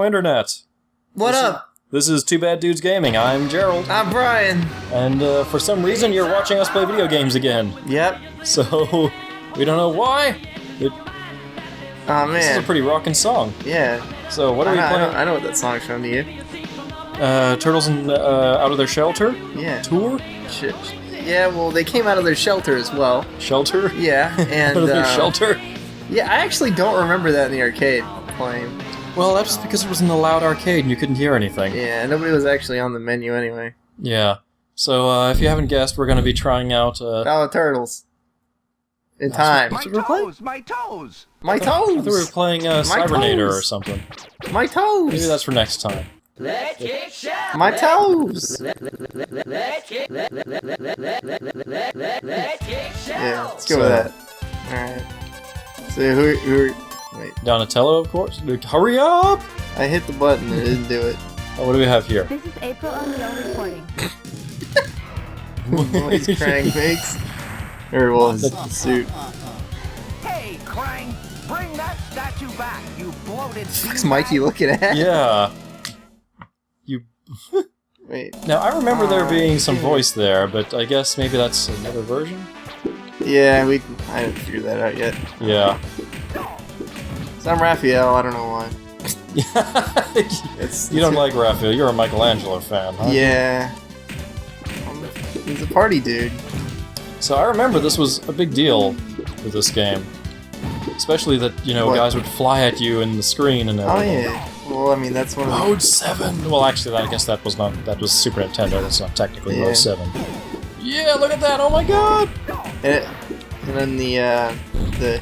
internet. What up? This is Two Bad Dudes Gaming. I'm Gerald. I'm Brian. And for some reason, you're watching us play video games again. Yep. So, we don't know why. Oh man. This is a pretty rockin' song. Yeah. So, what are we playing? I know what that song's from, to you. Turtles Out of Their Shelter? Yeah. Tour? Shit. Yeah, well, they came out of their shelter as well. Shelter? Yeah, and... Out of their shelter? Yeah, I actually don't remember that in the arcade playing. Well, that's because it was in the loud arcade and you couldn't hear anything. Yeah, nobody was actually on the menu anyway. Yeah. So, if you haven't guessed, we're going to be trying out... Oh, Turtles. In time. My toes! My toes! My I thought we were toes! playing Cybernator or something. My toes! Maybe that's for next time. My toes! Yeah, let's go with that. Alright. So who wait. Donatello, of course. Hurry up! I hit the button and it didn't do it. Oh, what do we have here? This is April O'Neil reporting. Noise Krang makes. Or, well, his suit. Hey, Krang! Bring that statue back, you bloated What's Mikey looking at? Yeah. You... Wait. Now, I remember there being some voice there, but I guess maybe that's another version? Yeah, I haven't figured that out yet. Yeah. So I'm Raphael, I don't know why. You don't like Raphael, you're a Michelangelo fan, huh? Yeah. He's a party dude. So I remember this was a big deal with this game. Especially that, you know, What? guys would fly at you in the screen and Oh everything. yeah. Well, I mean, that's one of the... Mode 7! Well, actually, I guess that was Super Nintendo, that's not technically Yeah. Mode 7. Yeah, look at that, oh my god! And then the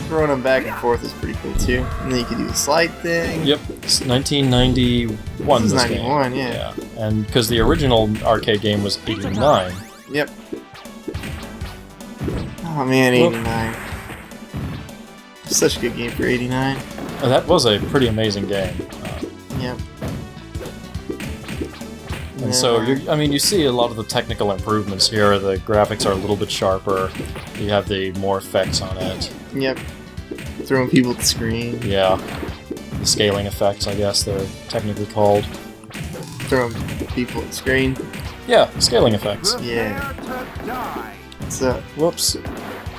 throwing them back and forth is pretty cool too. And then you can do the slide thing. Yep, it's 1991 This is game. 91, yeah. And because the original arcade game was 89. Yep. Oh man, 89. Such a good game for 89. And that was a pretty amazing game. Yep. And so, you see a lot of the technical improvements here. The graphics are a little bit sharper. You have the more effects on it. Yep. Throwing people at the screen. Yeah. The scaling effects, I guess they're technically called. Throwing people at the screen. Yeah, scaling effects. Yeah. Prepare to die. So, Whoops.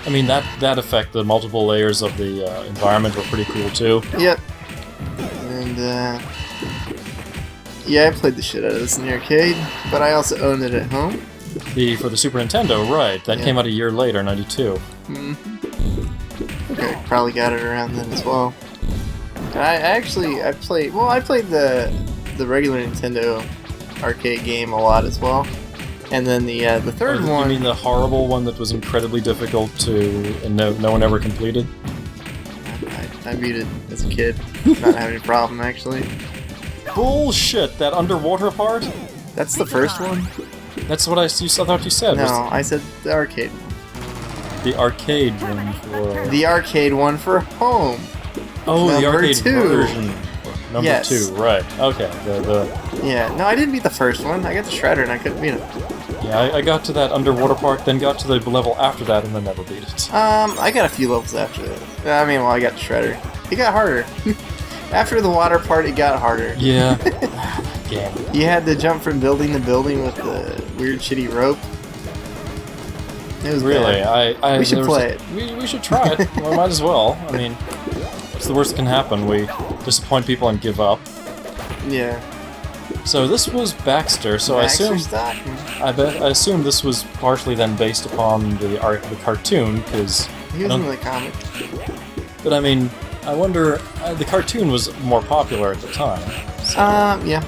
I mean, that effect, the multiple layers of the environment were pretty cool too. yep. And, yeah, I played the shit out of this in the arcade, but I also owned it at home. For the Super Nintendo, right. That Yeah. came out a year later, 92. Okay, probably got it around then as well. And I played the regular Nintendo arcade game a lot as well. And then the third You one... mean the horrible one that was incredibly difficult and no one ever completed? I beat it as a kid. Not having a problem, actually. Bullshit! That underwater part? That's the first one? That's what I thought you said. was No, I said the arcade one. the arcade one for... The arcade one for home. Oh, the number arcade 2. version. Number Yes. 2, right. Okay. Yeah, no, I didn't beat the first one. I got the Shredder and I couldn't beat it. Yeah, I got to that underwater part, then got to the level after that, and then never beat it. I got a few levels after that. I mean, well, I got the Shredder. It got harder. After the water part, it got harder. Yeah. Game. You had to jump from building to building with the weird, shitty rope. It was Really, bad. We should play it. We should try it. Well, might as well. I mean, it's the worst that can happen. We disappoint people and give up. Yeah. So this was Baxter. So Baxter I Stockman. assume this was partially then based upon the cartoon, because. He was in the comic. But I mean, I wonder. The cartoon was more popular at the time. So. Yeah.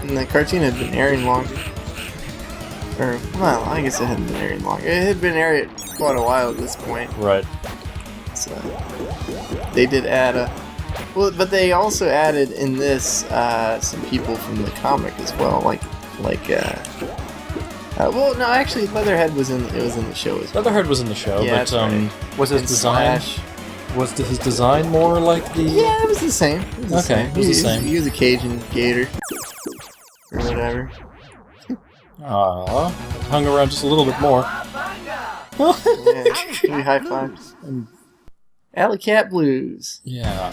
And the cartoon had been airing longer. Or, well, I guess it hadn't been airing longer. It had been airing quite a while at this point. Right. So, they did add a... Well, but they also added in this, some people from the comic as well, well, no, actually, Leatherhead was in the show as well. Leatherhead was in the show, Yeah, but that's right. was his And design... Slash. Was his design more like the... Yeah, it was the same. It was Okay, it was the same. He was a Cajun gator. Or whatever. Aww. Hung around just a little bit more. Yeah, give me high fives. Alley Cat Blues. Yeah.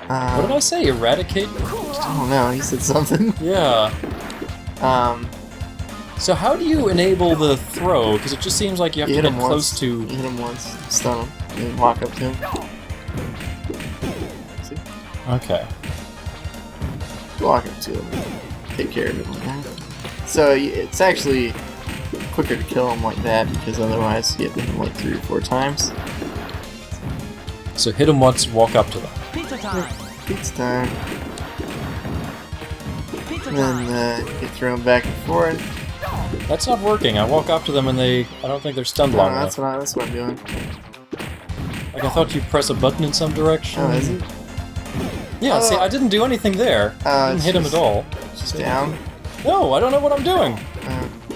What did I say? Eradicate? I don't know. He said something. Yeah. Um, So how do you enable the throw? Because it just seems like you have you to hit get him close once. to... You hit him once, stun him, and then walk up to him. See? Okay. Walk up to him. Take care of him like that. So it's actually quicker to kill him like that because otherwise you have to hit him like 3 or 4 times. So hit them once, walk up to them. Pizza time. Pizza time. Pizza And time. then you throw him back and forth. That's not working. I walk up to them and I don't think they're stunned No, long that's enough. what I'm doing. Like I thought you press a button in some direction. Oh, is it? Yeah, see, Oh. I didn't do anything there. I didn't it's hit him at just- all. Just down. No, I don't know what I'm doing.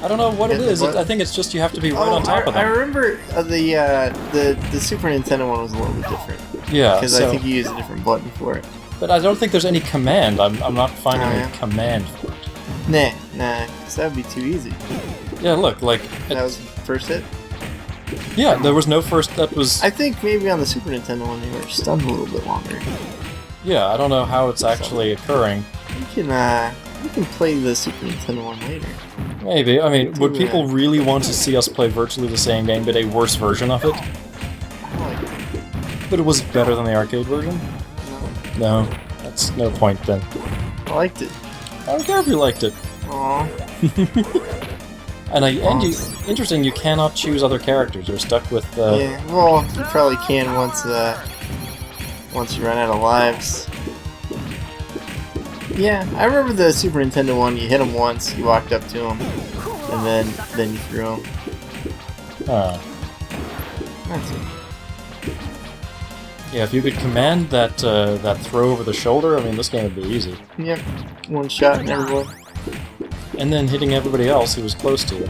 I don't know what it Hit the is. button. I think it's just you have to be right on top of I them. remember the Super Nintendo one was a little bit different Yeah, because so, I think you use a different button for it. but I don't think there's any command. I'm not finding Oh, any yeah. command for it. Nah, because that would be too easy. Yeah, look, like That was the first hit. yeah, there was no first. That was I think maybe on the Super Nintendo one they were stunned a little bit longer. yeah. I don't know how it's actually occurring. We can play the Super Nintendo one later. Maybe. I mean, would Do people that. really want to see us play virtually the same game, but a worse version of it? I like it. But it was better than the arcade version? No, No, that's no point then. I liked it. I don't care if you liked it. Aw. And interesting, you cannot choose other characters. You're stuck with. Yeah. Well, you probably can once you run out of lives. Yeah, I remember the Super Nintendo one. You hit him once, you walked up to him, and then you threw him. That's it. Yeah, if you could command that that throw over the shoulder, I mean, this game would be easy. Yep. One shot and everybody. And then hitting everybody else who was close to you.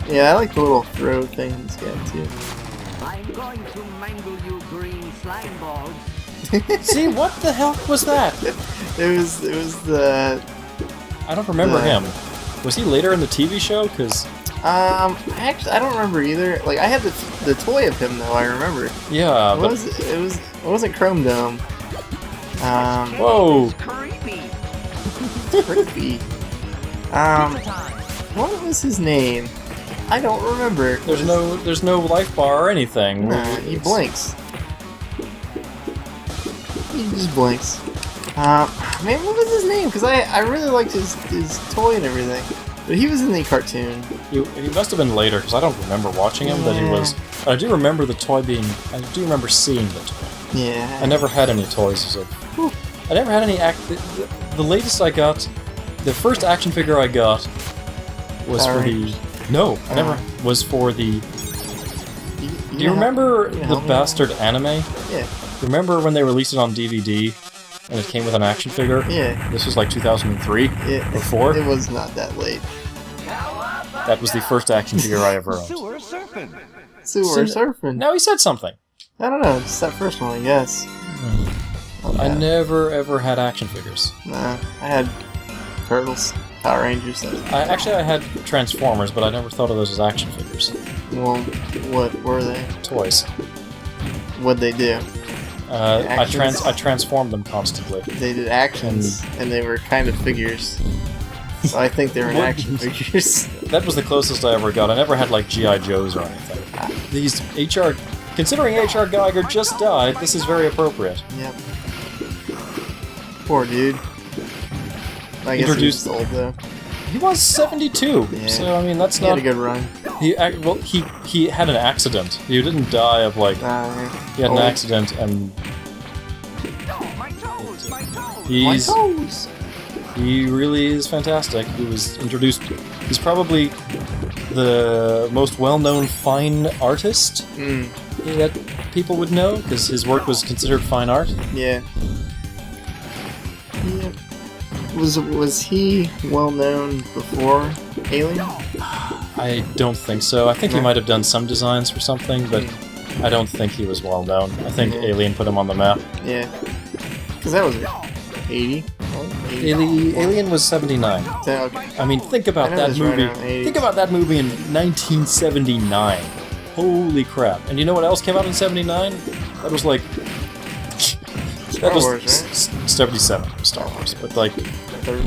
Yeah, I like the little throw thing he's got too. I'm going to mangle you green slime balls. See, what the hell was that? It was the I don't remember The- him. Was he later in the TV show? Because actually I don't remember either. Like I had the toy of him though. I remember. yeah, but It wasn't Chrome Dome. whoa, Creepy. Creepy. Pizza time. What was his name? I don't remember. there's no life bar or anything. Nah, he blinks. He just blinks. Man, what was his name? Because I really liked his toy and everything. But he was in the cartoon. He must have been later because I don't remember watching him. That he was. I do remember the toy being. I do remember seeing the toy. Yeah. I never had any toys as a. I never had any the latest I got, the first action figure I got was Power for the. Rangers. No, I never was for the. Do you remember the help me? bastard anime? Yeah. Remember when they released it on DVD and it came with an action figure? Yeah. This was like 2003 Yeah. or 4. It was not that late. That was the first action figure I ever owned. Sewer surfing. Sewer surfing. Now he said something. I don't know. It's that first one, I guess. I never ever had action figures. Nah, I had Turtles, Power Rangers. I had Transformers, but I never thought of those as action figures. Well, what were they? Toys. What'd they do? I Actions? transformed them constantly. They did actions, and they were kind of figures. So I think they were What? action figures. That was the closest I ever got. I never had like G.I. Joes or anything. These HR... Considering H.R. Geiger just died, this is very appropriate. Yep. Poor dude. I guess Introduced- he was old though. He was 72, Yeah. so I mean that's He had not... a good run. He had an accident. He didn't die of like... He had an old. accident and Oh, my toes, my toes. My he's... toes. He really is fantastic. He was introduced... He's probably the most well-known fine artist Mm, that people would know, because his work was considered fine art. yeah. Yep. Was he well known before Alien? I don't think so. I think he No. might have done some designs for something, but I don't think he was well known. I think Yeah. Alien put him on the map. Yeah. Because that was 80. Alien was 79. Okay. I mean, think about I know that it was right movie. around 80s. Think about that movie in 1979. Holy crap. And you know what else came out in 79? That was like... Star was Wars, right? 77 was Star Wars, but like, Third.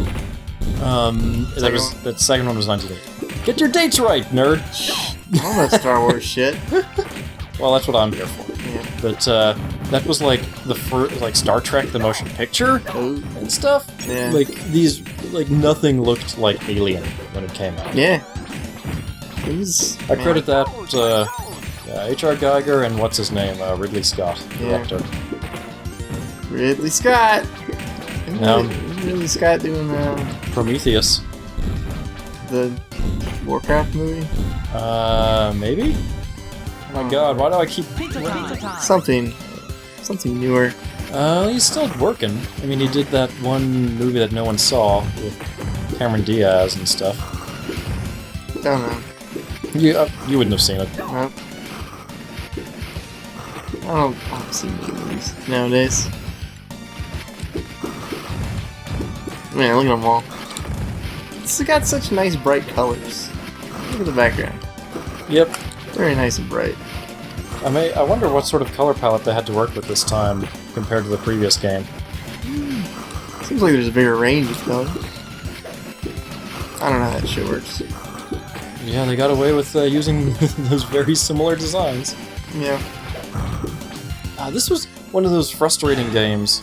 that second one was 1980. Get your dates right, nerd. I don't know Star Wars shit. Well, that's what I'm here for. Yeah. But that was like the first, like Star Trek: The Motion Picture Oh. and stuff. Yeah. Like these, like nothing looked like Alien when it came out. Yeah. It was. I credit that H.R. Geiger and what's his name, Ridley Scott, Yeah. director. Ridley Scott. No. Ridley Scott doing Prometheus. the Warcraft movie. Maybe. Oh my God, why do I keep? Something newer. He's still working. I mean, he did that one movie that no one saw with Cameron Diaz and stuff. Don't know. You wouldn't have seen it. Nope. I don't see movies nowadays. Man, look at them all. It's got such nice bright colors. Look at the background. Yep. Very nice and bright. I wonder what sort of color palette they had to work with this time compared to the previous game. Seems like there's a bigger range of colors. I don't know how that shit works. Yeah, they got away with using those very similar designs. Yeah. This was one of those frustrating games.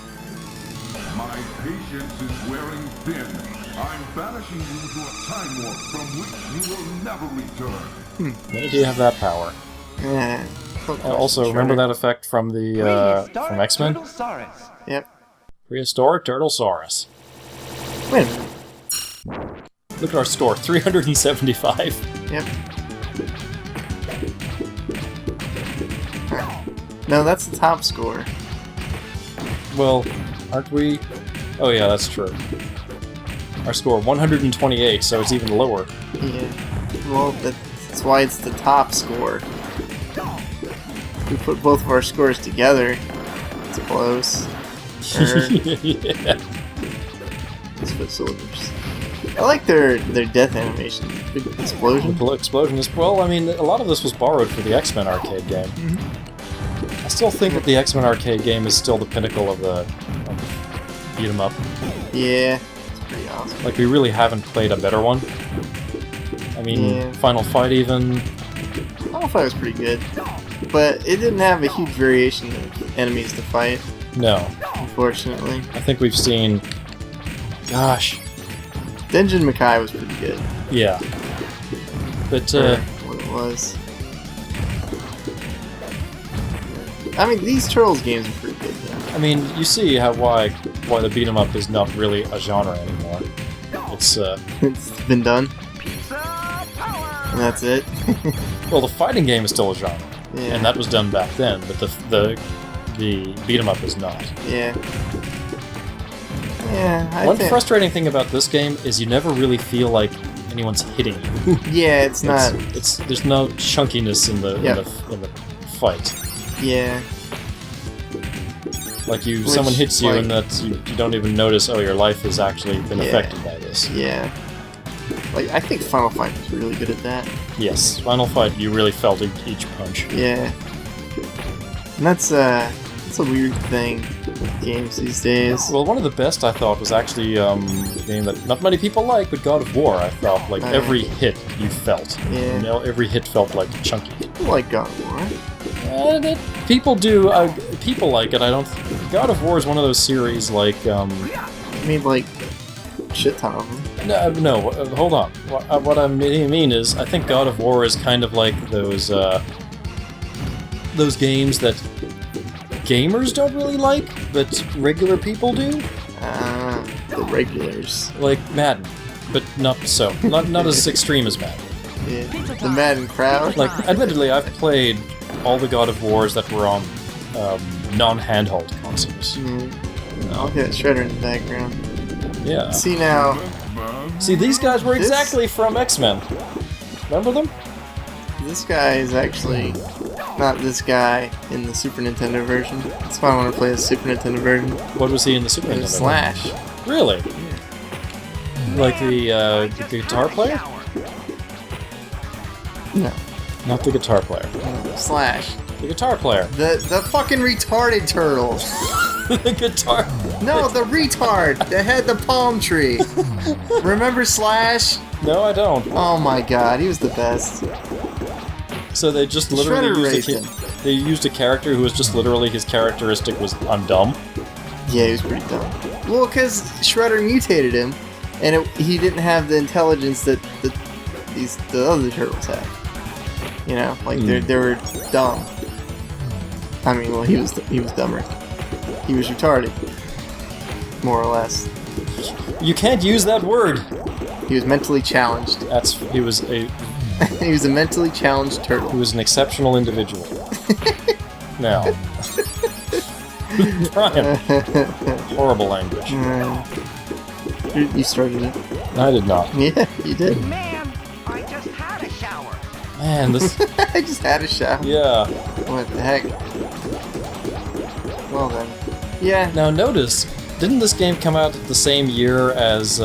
My patience is wearing thin. I'm banishing you to a time warp from which you will never return. When did he have that power? Yeah. Also, remember that effect from the from X-Men? Yep. Prehistoric Turtlesaurus. Wait a minute. Look at our score, 375. Yep. No, that's the top score. Well, aren't we? Oh yeah, that's true. Our score, 128, so it's even lower. Yeah. Well, that's why it's the top score. If we put both of our scores together, it's close. Yeah. Let's put soldiers. I like their death animation. Big explosion. The explosion is, well, I mean, a lot of this was borrowed for the X-Men arcade game. I still think that the X-Men arcade game is still the pinnacle of the beat 'em up. Yeah, it's pretty awesome. Like, we really haven't played a better one. I mean, Yeah. Final Fight even. Final Fight was pretty good, but it didn't have a huge variation of enemies to fight, No. unfortunately. I think we've seen... Gosh. Denjin Makai was pretty good. Yeah. But, For what it was. I mean, these Turtles games are pretty good, though. I mean, you see why the beat 'em up is not really a genre anymore. It's, It's been done, and that's it. well, the fighting game is still a genre. Yeah. And that was done back then, but the beat 'em up is not. Yeah. Yeah, I One think... frustrating thing about this game is you never really feel like anyone's hitting you. Yeah, it's not... It's there's no chunkiness in the Yep. in the fight. Yeah. Like Which, someone hits you like- and that you don't even notice. Oh, your life has actually been Yeah. affected by this. Yeah. Like, I think Final Fight was really good at that. Yes, Final Fight, you really felt each punch. Yeah. And that's a weird thing with games these days. Well, one of the best I thought was actually a game that not many people like, but God of War. I felt like Oh, yeah. every hit you felt. Yeah. You know, every hit felt like chunky. I like God of War. People do. People like it. I don't. God of War is one of those series like. I mean, like, shit ton of them. No, hold on. What I mean is, I think God of War is kind of like those games that gamers don't really like, but regular people do. The regulars. Like Madden, but not so. Not as extreme as Madden. Yeah. The Madden crowd. Like, admittedly, I've played all the God of Wars that were on non-handheld consoles. I'll get Shredder in the background. Yeah. See now, See, these guys were This- exactly from X-Men. Remember them? this guy is actually not this guy in the Super Nintendo version. That's why I want to play the Super Nintendo version. What was he in the Super It Nintendo? was Slash. Really? Like the guitar player? No. Not the guitar player. Slash. The guitar player. The fucking retarded turtle. the guitar. No, the retard that had the palm tree. Remember Slash? No, I don't. Oh my god, he was the best. So they just literally Shredder they used a character who was just literally his characteristic was I'm dumb. Yeah, he was pretty dumb. Well, because Shredder mutated him, and he didn't have the intelligence that the other turtles had. You know, like they were dumb. I mean, well, he was dumber. He was retarded, more or less. You can't use that word. He was mentally challenged. He was a He was a mentally challenged turtle. He was an exceptional individual. Now, Brian, horrible language. You started it. I did not. Yeah, you did. Man, I just had a shower. Man, this. I just had a shower. Yeah. What the heck? Well then. Yeah. Now notice, didn't this game come out the same year as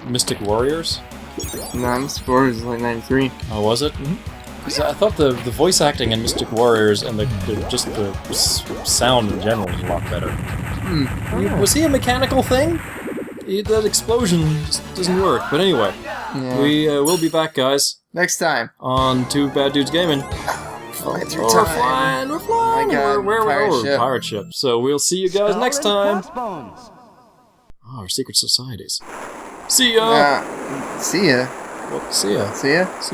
Mystic Warriors? No, Mystic Warriors is like 93. Oh, was it? Because I thought the voice acting in Mystic Warriors and just the sound in general was a lot better. Was he a mechanical thing? That explosion just doesn't work. But anyway, Yeah. we will be back, guys, Next time. on Two Bad Dudes Gaming. Flying through We're time. flying, we're flying. Oh my God, pirate ship. Pirate ship. So we'll see you guys next time. Crossbones. Oh, our secret societies. See ya. See ya. Well, see ya. See ya. See.